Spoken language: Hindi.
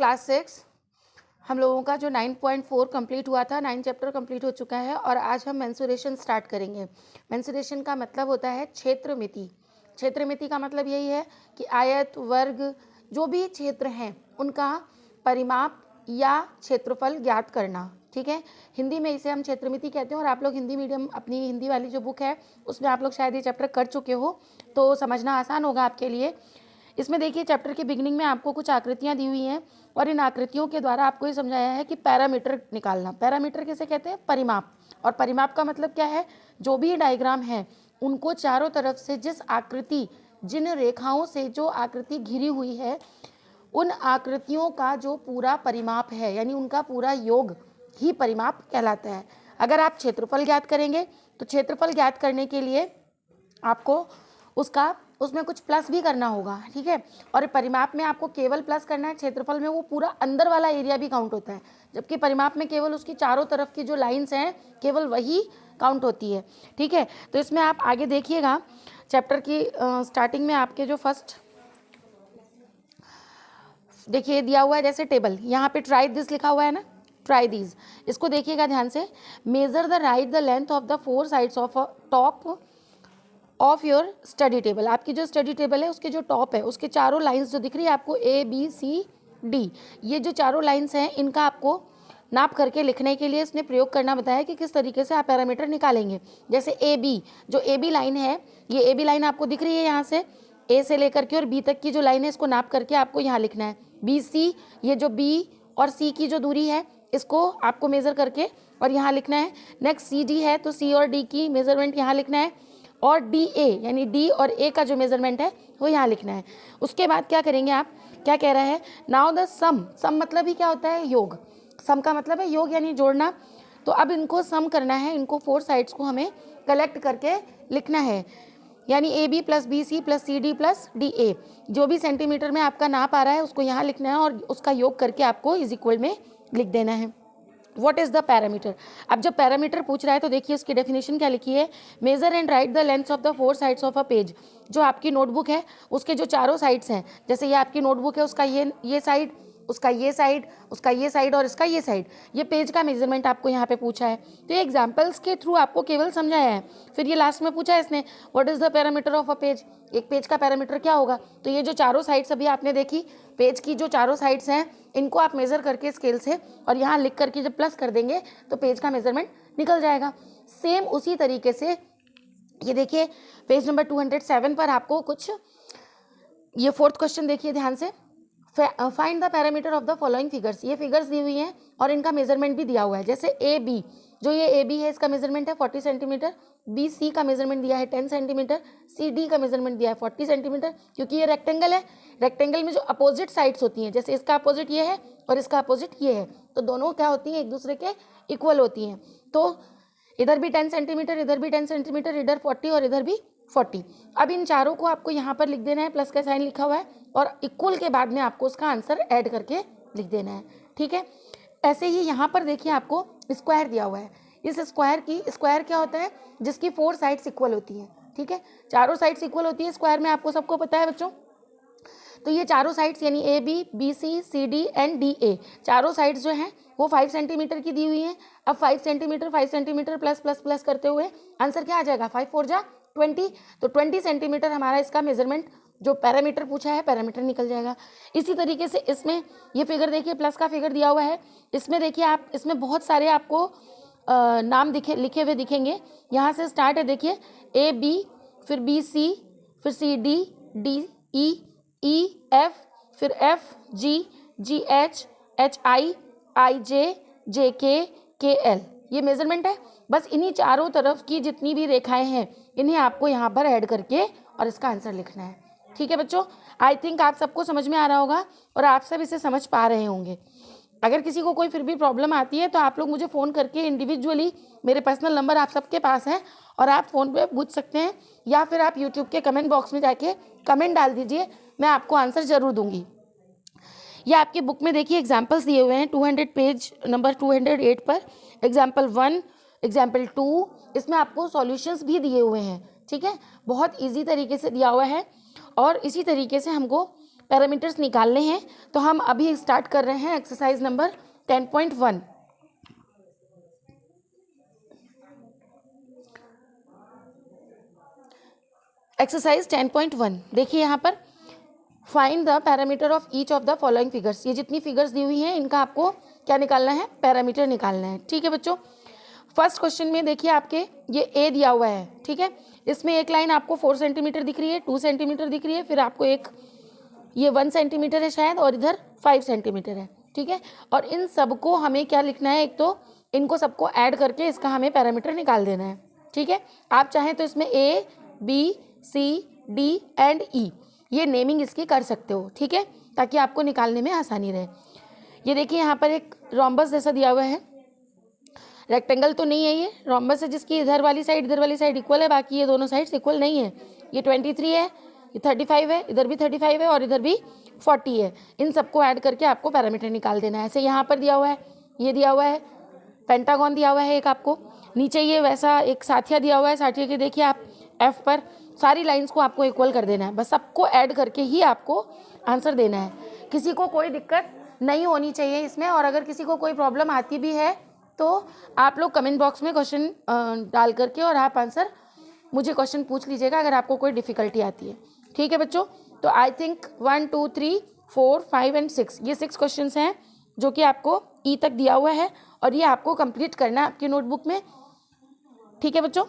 क्लास 6 हम लोगों का जो 9.4 कंप्लीट हुआ था, 9 चैप्टर कंप्लीट हो चुका है और आज हम मेंसुरेशन स्टार्ट करेंगे। मेंसुरेशन का मतलब होता है क्षेत्रमिति। क्षेत्रमिति का मतलब यही है कि आयत, वर्ग, जो भी क्षेत्र हैं उनका परिमाप या क्षेत्रफल ज्ञात करना। ठीक है, हिंदी में इसे हम क्षेत्रमिति कहते हैं और आप लोग हिंदी मीडियम, अपनी हिंदी वाली जो बुक है उसमें आप लोग शायद ये चैप्टर कर चुके हो, तो समझना आसान होगा आपके लिए। इसमें देखिए, चैप्टर के बिगिनिंग में आपको कुछ आकृतियां दी हुई हैं और इन आकृतियों के द्वारा आपको ये समझाया है कि पैरामीटर निकालना। पैरामीटर किसे कहते हैं? परिमाप। और परिमाप का मतलब क्या है? जो भी डायग्राम है उनको चारों तरफ से जिस आकृति, जिन रेखाओं से जो आकृति घिरी हुई है, उन आकृतियों का जो पूरा परिमाप है, यानी उनका पूरा योग ही परिमाप कहलाता है। अगर आप क्षेत्रफल ज्ञात करेंगे तो क्षेत्रफल ज्ञात करने के लिए आपको उसमें कुछ प्लस भी करना होगा। ठीक है, और परिमाप में आपको केवल प्लस करना है, क्षेत्रफल में वो पूरा अंदर वाला एरिया भी काउंट होता है, जबकि परिमाप में केवल उसकी चारों तरफ की जो लाइंस हैं केवल वही काउंट होती है। ठीक है, तो इसमें आप आगे देखिएगा, चैप्टर की स्टार्टिंग में आपके जो फर्स्ट देखिए दिया हुआ है, जैसे टेबल, यहाँ पे ट्राई दिस लिखा हुआ है ना, ट्राई दीज, इसको देखिएगा ध्यान से। Measure the right the length of the 4 sides of top of your study table. आपकी जो स्टडी टेबल है उसके जो टॉप है उसके चारों लाइंस जो दिख रही है आपको, ABCD, ये जो चारों लाइंस हैं इनका आपको नाप करके लिखने के लिए इसने प्रयोग करना बताया कि किस तरीके से आप पैरामीटर निकालेंगे। जैसे AB, जो AB लाइन है, ये AB लाइन आपको दिख रही है, यहाँ से A से लेकर के और B तक की जो लाइन है इसको नाप करके आपको यहाँ लिखना है। BC, ये जो B और C की जो दूरी है इसको आपको मेज़र करके और यहाँ लिखना है। नेक्स्ट CD है तो C और D की मेज़रमेंट यहाँ लिखना है, और DA यानी D और A का जो मेजरमेंट है वो यहाँ लिखना है। उसके बाद क्या करेंगे आप, क्या कह रहा है, नाउ द सम मतलब ही क्या होता है? योग। सम का मतलब है योग यानी जोड़ना। तो अब इनको सम करना है, इनको 4 साइड्स को हमें कलेक्ट करके लिखना है, यानी AB plus BC plus CD plus DA, जो भी सेंटीमीटर में आपका नाप आ रहा है उसको यहाँ लिखना है और उसका योग करके आपको इज इक्वल में लिख देना है। What is the parameter? अब जब पैरामीटर पूछ रहा है तो देखिए उसकी डेफिनेशन क्या लिखी है। Measure and write the length of the 4 sides of a page. जो आपकी नोटबुक है उसके जो चारों साइड्स हैं, जैसे ये आपकी नोटबुक है, उसका ये साइड, उसका ये साइड, उसका ये साइड और इसका ये साइड, ये पेज का मेजरमेंट आपको यहाँ पे पूछा है। तो ये एग्जाम्पल्स के थ्रू आपको केवल समझाया है। फिर ये लास्ट में पूछा है इसने, what is the parameter of a page? एक पेज का पैरामीटर क्या होगा? तो ये जो चारों साइड्स अभी आपने देखी, पेज की जो चारों साइड्स हैं इनको आप मेज़र करके स्केल से और यहाँ लिख करके जब प्लस कर देंगे तो पेज का मेजरमेंट निकल जाएगा। सेम उसी तरीके से ये देखिए पेज नंबर 207 पर आपको कुछ ये 4th क्वेश्चन देखिए ध्यान से। Find the parameter of the following figures. ये फिगर्स दी हुई हैं और इनका मेजरमेंट भी दिया हुआ है। जैसे AB, जो ये AB है इसका मेजरमेंट है 40 सेंटीमीटर, BC का मेजरमेंट दिया है 10 सेंटीमीटर, CD का मेजरमेंट दिया है 40 सेंटीमीटर। क्योंकि ये रेक्टेंगल है, रेक्टेंगल में जो अपोजिट साइड्स होती हैं, जैसे इसका अपोजिट ये है और इसका अपोजिट ये है, तो दोनों क्या होती हैं? एक दूसरे के इक्वल होती हैं। तो इधर भी 10 सेंटीमीटर, इधर भी 10 सेंटीमीटर, इधर 40 और इधर भी 40। अब इन चारों को आपको यहाँ पर लिख देना है, प्लस का साइन लिखा हुआ है, और इक्वल के बाद में आपको उसका आंसर ऐड करके लिख देना है। ठीक है, ऐसे ही यहाँ पर देखिए आपको स्क्वायर दिया हुआ है। इस स्क्वायर क्या होता है? जिसकी 4 साइड्स इक्वल होती हैं। ठीक है, चारों साइड्स इक्वल होती है स्क्वायर में, आपको सबको पता है बच्चों। तो ये चारों साइड्स यानी AB, BC, CD and DA, चारों साइड्स जो हैं वो 5 सेंटीमीटर की दी हुई हैं। अब 5 सेंटीमीटर प्लस प्लस प्लस करते हुए आंसर क्या आ जाएगा? 5 4 जा 20, तो 20 सेंटीमीटर हमारा इसका मेजरमेंट, जो पैरामीटर पूछा है, पैरामीटर निकल जाएगा। इसी तरीके से इसमें ये फिगर देखिए, प्लस का फिगर दिया हुआ है, इसमें देखिए आप, इसमें बहुत सारे आपको नाम लिखे हुए दिखेंगे। यहाँ से स्टार्ट है देखिए, AB, फिर BC, फिर CD, DE, EF, फिर FG, GH, HI, IJ, JK, KL, ये मेजरमेंट है। बस इन्हीं चारों तरफ की जितनी भी रेखाएं हैं इन्हें आपको यहाँ पर ऐड करके और इसका आंसर लिखना है। ठीक है बच्चों, आई थिंक आप सबको समझ में आ रहा होगा और आप सब इसे समझ पा रहे होंगे। अगर किसी को कोई फिर भी प्रॉब्लम आती है तो आप लोग मुझे फ़ोन करके इंडिविजुअली, मेरे पर्सनल नंबर आप सबके पास है और आप फ़ोन पे पूछ सकते हैं, या फिर आप यूट्यूब के कमेंट बॉक्स में जाके कमेंट डाल दीजिए, मैं आपको आंसर ज़रूर दूंगी। ये आपकी बुक में देखिए एग्जाम्पल्स दिए हुए हैं 200 पेज नंबर 208 पर। एग्जाम्पल 1, एग्जाम्पल 2, इसमें आपको सॉल्यूशंस भी दिए हुए हैं। ठीक है, बहुत ईजी तरीके से दिया हुआ है और इसी तरीके से हमको पैरामीटर्स निकालने हैं, तो हम अभी स्टार्ट कर रहे हैं एक्सरसाइज नंबर 10.1। एक्सरसाइज 10.1 देखिए यहाँ पर, find the parameter of each of the following figures. ये जितनी फिगर्स दी हुई हैं इनका आपको क्या निकालना है, पैरामीटर निकालना है। ठीक है बच्चों, फर्स्ट क्वेश्चन में देखिए आपके ये ए दिया हुआ है, ठीक है। इसमें एक लाइन आपको 4 सेंटीमीटर दिख रही है, 2 सेंटीमीटर दिख रही है, फिर आपको एक ये 1 सेंटीमीटर है शायद, और इधर 5 सेंटीमीटर है, ठीक है। और इन सबको हमें क्या लिखना है, एक तो इनको सबको ऐड करके इसका हमें पैरामीटर निकाल देना है, ठीक है। आप चाहें तो इसमें A B C D and E ये नेमिंग इसकी कर सकते हो, ठीक है, ताकि आपको निकालने में आसानी रहे। ये देखिए यहाँ पर एक रोम्बस जैसा दिया हुआ है, रेक्टेंगल तो नहीं है, ये रोम्बस है जिसकी इधर वाली साइड इक्वल है, बाकी ये दोनों साइड्स इक्वल नहीं है। ये 23 है, ये 35 है, इधर भी 35 है और इधर भी 40 है। इन सबको ऐड करके आपको पैरामीटर निकाल देना है। ऐसे यहाँ पर दिया हुआ है, ये दिया हुआ है, पेंटागन दिया हुआ है एक आपको, नीचे ये वैसा एक साथिया दिया हुआ है, साथिया के देखिए आप एफ पर सारी लाइंस को आपको इक्वल कर देना है, बस सबको ऐड करके ही आपको आंसर देना है। किसी को कोई दिक्कत नहीं होनी चाहिए इसमें, और अगर किसी को कोई प्रॉब्लम आती भी है तो आप लोग कमेंट बॉक्स में क्वेश्चन डाल करके और आप आंसर मुझे क्वेश्चन पूछ लीजिएगा अगर आपको कोई डिफ़िकल्टी आती है, ठीक है बच्चों। तो आई थिंक 1 2 3 4 5 एंड 6 ये 6 क्वेश्चन हैं जो कि आपको ई तक दिया हुआ है, और ये आपको कंप्लीट करना है आपकी नोटबुक में, ठीक है बच्चों।